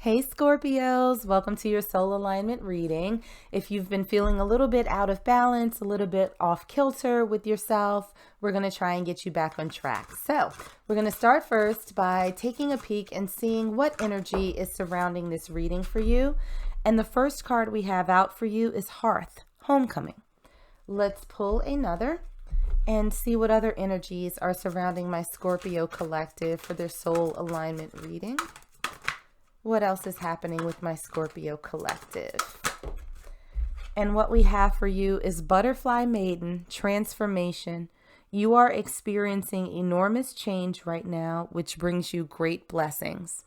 Hey Scorpios, welcome to your soul alignment reading. If you've been feeling a little bit out of balance, a little bit off kilter with yourself, we're going to try and get you back on track. So we're going to start first by taking a peek and seeing what energy is surrounding this reading for you. And the first card we have out for you is Hearth, Homecoming. Let's pull another and see what other energies are surrounding my Scorpio collective for their soul alignment reading. What else is happening with my Scorpio collective? And what we have for you is Butterfly Maiden, Transformation. You are experiencing enormous change right now, which brings you great blessings.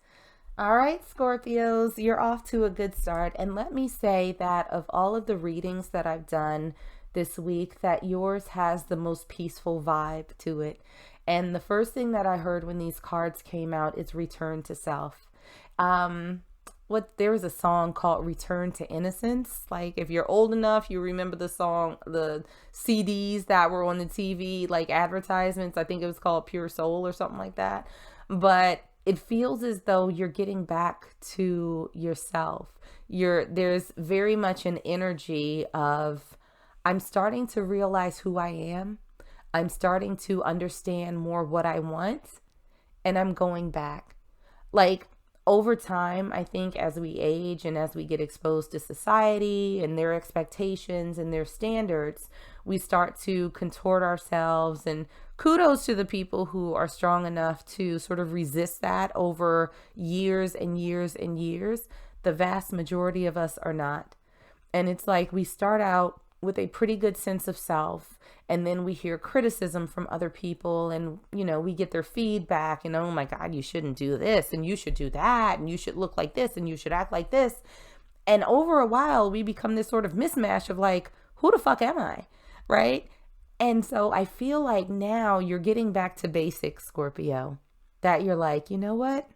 All right, Scorpios, you're off to a good start. And let me say that of all of the readings that I've done this week, that yours has the most peaceful vibe to it. And the first thing that I heard when these cards came out is return to self. There was a song called Return to Innocence. Like, if you're old enough, you remember the song, the CDs that were on the TV, like advertisements. I think it was called Pure Soul or something like that. But it feels as though you're getting back to yourself. There's very much an energy of, I'm starting to realize who I am. I'm starting to understand more what I want, and I'm going back. Like, over time, I think as we age and as we get exposed to society and their expectations and their standards, we start to contort ourselves. And kudos to the people who are strong enough to sort of resist that over years and years and years. The vast majority of us are not. And it's like we start out with a pretty good sense of self, and then we hear criticism from other people, and we get their feedback, and oh my God, you shouldn't do this, and you should do that, and you should look like this, and you should act like this. And over a while, we become this sort of mismatch of like, who the fuck am I? Right? And so I feel like now you're getting back to basics, Scorpio, that you're like, you know what?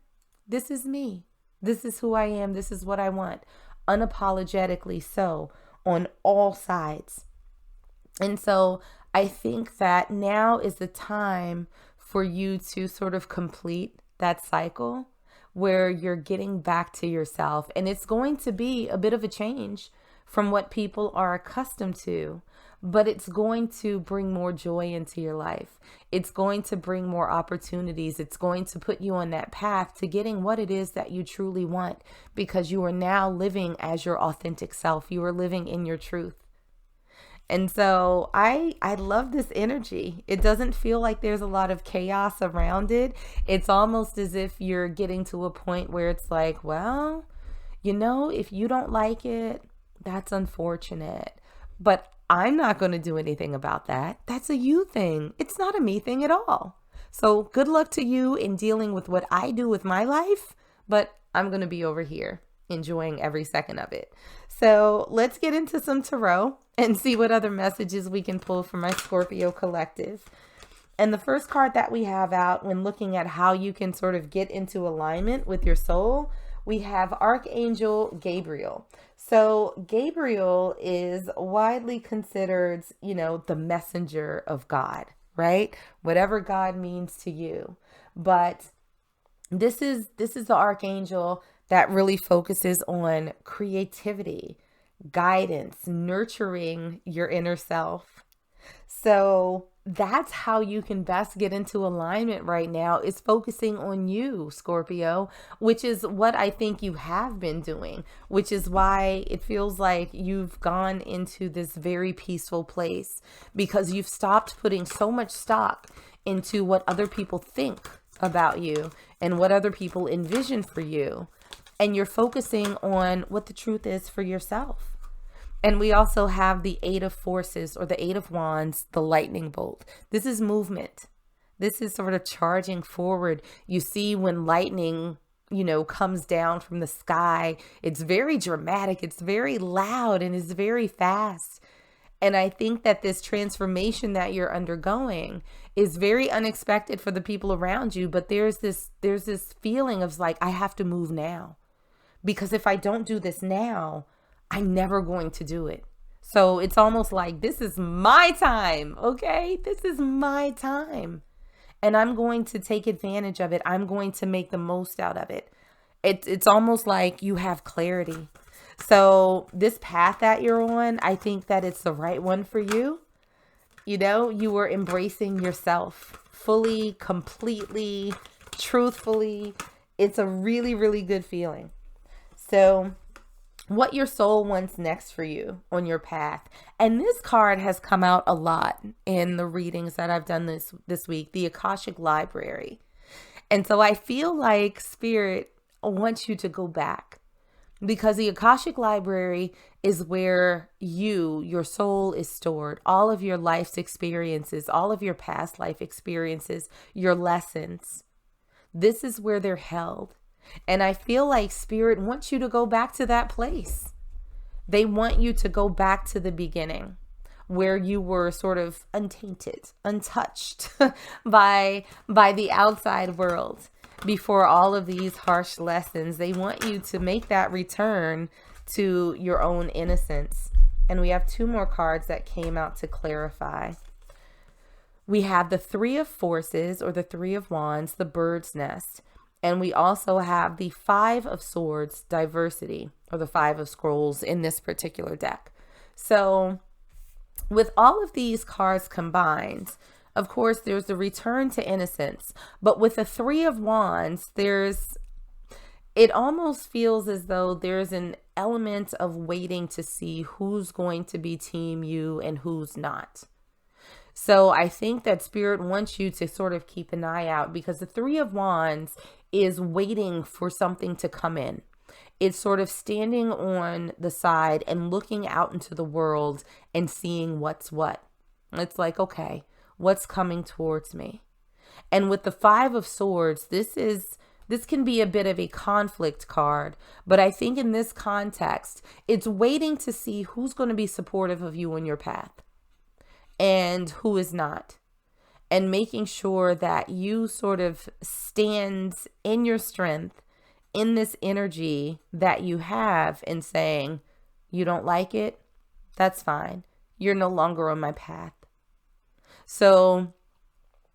This is me. This is who I am. This is what I want. Unapologetically so, on all sides. And so I think that now is the time for you to sort of complete that cycle where you're getting back to yourself. And it's going to be a bit of a change from what people are accustomed to, but it's going to bring more joy into your life. It's going to bring more opportunities. It's going to put you on that path to getting what it is that you truly want, because you are now living as your authentic self. You are living in your truth. And so I love this energy. It doesn't feel like there's a lot of chaos around it. It's almost as if you're getting to a point where it's like, well, if you don't like it, that's unfortunate. But I'm not going to do anything about that. That's a you thing. It's not a me thing at all. So good luck to you in dealing with what I do with my life, but I'm going to be over here enjoying every second of it. So let's get into some tarot and see what other messages we can pull from my Scorpio collective. And the first card that we have out when looking at how you can sort of get into alignment with your soul, we have Archangel Gabriel. So Gabriel is widely considered, the messenger of God, right? Whatever God means to you. But this is the archangel that really focuses on creativity, guidance, nurturing your inner self. So that's how you can best get into alignment right now, is focusing on you, Scorpio, which is what I think you have been doing, which is why it feels like you've gone into this very peaceful place, because you've stopped putting so much stock into what other people think about you and what other people envision for you. And you're focusing on what the truth is for yourself. And we also have the Eight of Forces, or the Eight of Wands, the lightning bolt. This is movement. This is sort of charging forward. You see when lightning, comes down from the sky, it's very dramatic, it's very loud, and it's very fast. And I think that this transformation that you're undergoing is very unexpected for the people around you. But there's this feeling of like, I have to move now, because if I don't do this now, I'm never going to do it. So it's almost like, this is my time, okay? This is my time. And I'm going to take advantage of it. I'm going to make the most out of it. It's almost like you have clarity. So this path that you're on, I think that it's the right one for you. You know, you were embracing yourself fully, completely, truthfully. It's a really, really good feeling. So what your soul wants next for you on your path. And this card has come out a lot in the readings that I've done this week, the Akashic Library. And so I feel like Spirit wants you to go back, because the Akashic Library is where your soul is stored. All of your life's experiences, all of your past life experiences, your lessons. This is where they're held. And I feel like Spirit wants you to go back to that place. They want you to go back to the beginning, where you were sort of untainted, untouched by the outside world. Before all of these harsh lessons, they want you to make that return to your own innocence. And we have two more cards that came out to clarify. We have the Three of Forces, or the Three of Wands, the Bird's Nest. And we also have the Five of Swords, Diversity, or the Five of Scrolls in this particular deck. So with all of these cards combined, of course, there's the return to innocence. But with the Three of Wands, it almost feels as though there's an element of waiting to see who's going to be team you and who's not. So I think that Spirit wants you to sort of keep an eye out, because the Three of Wands is waiting for something to come in. It's sort of standing on the side and looking out into the world and seeing what's what. It's like, okay, what's coming towards me? And with the Five of Swords, this can be a bit of a conflict card, but I think in this context, it's waiting to see who's going to be supportive of you on your path and who is not, and making sure that you sort of stand in your strength, in this energy that you have, and saying, you don't like it? That's fine. You're no longer on my path. So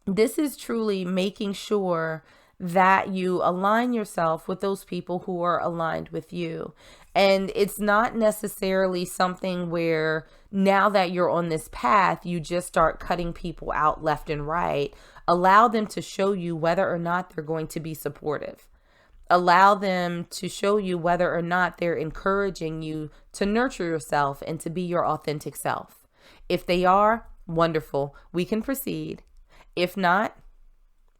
this is truly making sure that you align yourself with those people who are aligned with you. And it's not necessarily something where now that you're on this path, you just start cutting people out left and right. Allow them to show you whether or not they're going to be supportive. Allow them to show you whether or not they're encouraging you to nurture yourself and to be your authentic self. If they are, wonderful, we can proceed. If not,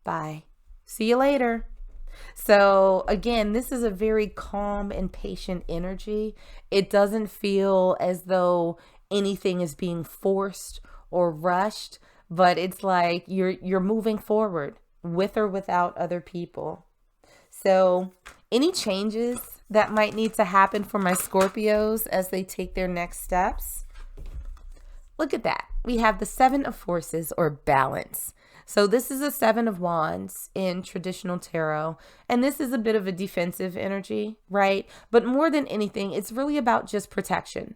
bye. See you later. So again, this is a very calm and patient energy. It doesn't feel as though anything is being forced or rushed, but it's like you're moving forward with or without other people. So any changes that might need to happen for my Scorpios as they take their next steps? Look at that. We have the Seven of Forces, or balance. So this is a Seven of Wands in traditional tarot, and this is a bit of a defensive energy, right? But more than anything, it's really about just protection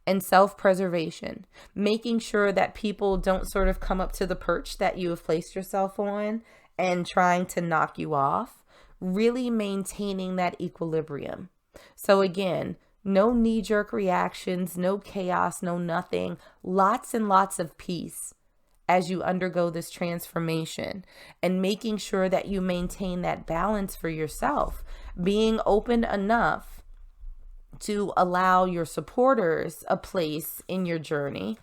and self-preservation, making sure that people don't sort of come up to the perch that you have placed yourself on and trying to knock you off, really maintaining that equilibrium. So again, no knee-jerk reactions, no chaos, no nothing, lots and lots of peace as you undergo this transformation, and making sure that you maintain that balance for yourself, being open enough to allow your supporters a place in your journey,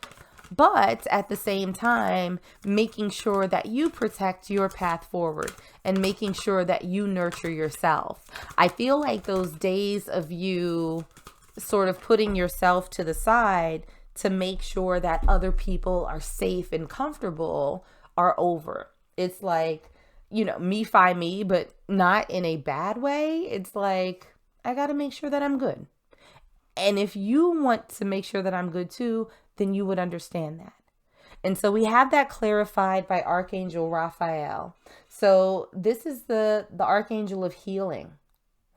but at the same time, making sure that you protect your path forward and making sure that you nurture yourself. I feel like those days of you sort of putting yourself to the side to make sure that other people are safe and comfortable are over. It's like, me fi me, but not in a bad way. It's like, I got to make sure that I'm good. And if you want to make sure that I'm good too, then you would understand that. And so we have that clarified by Archangel Raphael. So this is the Archangel of healing,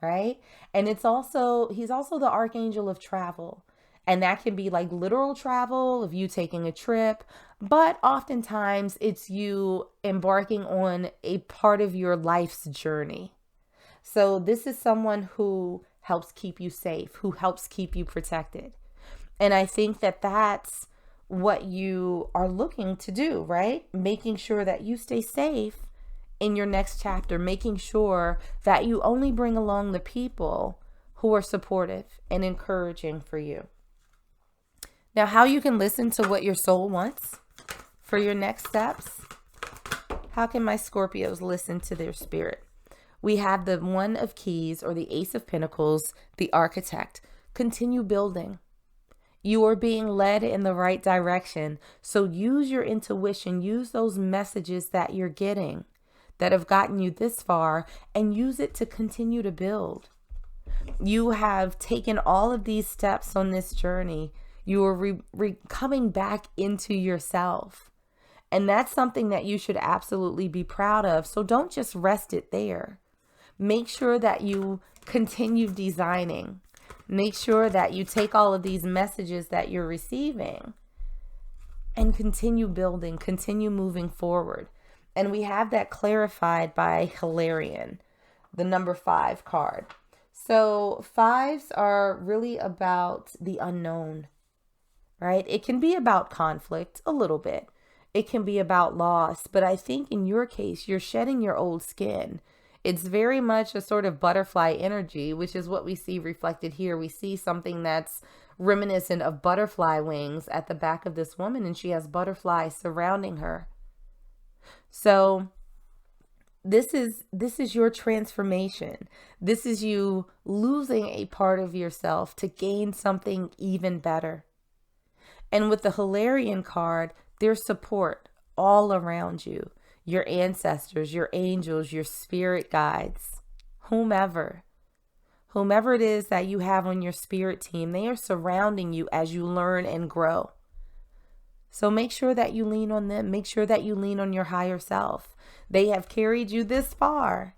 right? And he's also the Archangel of travel. And that can be like literal travel of you taking a trip, but oftentimes it's you embarking on a part of your life's journey. So this is someone who helps keep you safe, who helps keep you protected. And I think that that's what you are looking to do, right? Making sure that you stay safe in your next chapter, making sure that you only bring along the people who are supportive and encouraging for you. Now, how you can listen to what your soul wants for your next steps. How can my Scorpios listen to their spirit? We have the One of Keys, or the Ace of Pentacles, the Architect. Continue building. You are being led in the right direction. So use your intuition. Use those messages that you're getting that have gotten you this far, and use it to continue to build. You have taken all of these steps on this journey. You are coming back into yourself. And that's something that you should absolutely be proud of. So don't just rest it there. Make sure that you continue designing. Make sure that you take all of these messages that you're receiving and continue building, continue moving forward. And we have that clarified by Hilarion, the number 5 card. So 5s are really about the unknown, right? It can be about conflict a little bit. It can be about loss. But I think in your case, you're shedding your old skin. It's very much a sort of butterfly energy, which is what we see reflected here. We see something that's reminiscent of butterfly wings at the back of this woman, and she has butterflies surrounding her. So this is your transformation. This is you losing a part of yourself to gain something even better. And with the Hilarion card, there's support all around you. Your ancestors, your angels, your spirit guides, whomever it is that you have on your spirit team, they are surrounding you as you learn and grow. So make sure that you lean on them. Make sure that you lean on your higher self. They have carried you this far,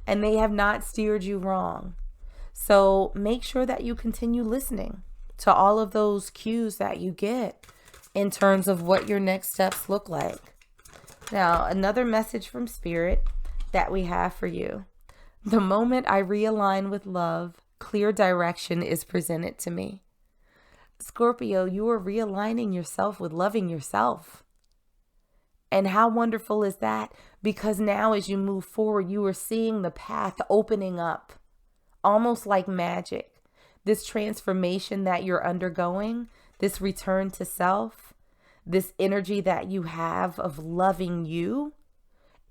and they have not steered you wrong. So make sure that you continue listening to all of those cues that you get in terms of what your next steps look like. Now, another message from Spirit that we have for you. The moment I realign with love, clear direction is presented to me. Scorpio, you are realigning yourself with loving yourself. And how wonderful is that? Because now as you move forward, you are seeing the path opening up, almost like magic. This transformation that you're undergoing, this return to self, this energy that you have of loving you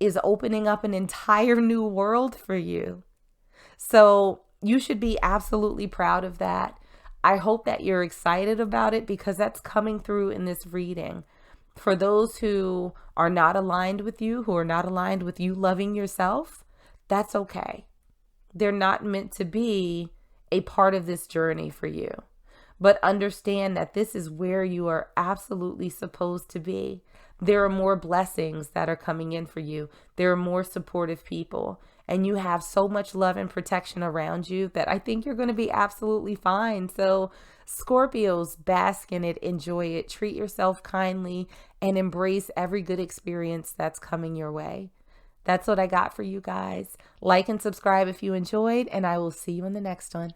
is opening up an entire new world for you. So you should be absolutely proud of that. I hope that you're excited about it because that's coming through in this reading. For those who are not aligned with you, who are not aligned with you loving yourself, that's okay. They're not meant to be a part of this journey for you. But understand that this is where you are absolutely supposed to be. There are more blessings that are coming in for you. There are more supportive people. And you have so much love and protection around you that I think you're going to be absolutely fine. So Scorpios, bask in it, enjoy it, treat yourself kindly, and embrace every good experience that's coming your way. That's what I got for you guys. Like and subscribe if you enjoyed, and I will see you in the next one.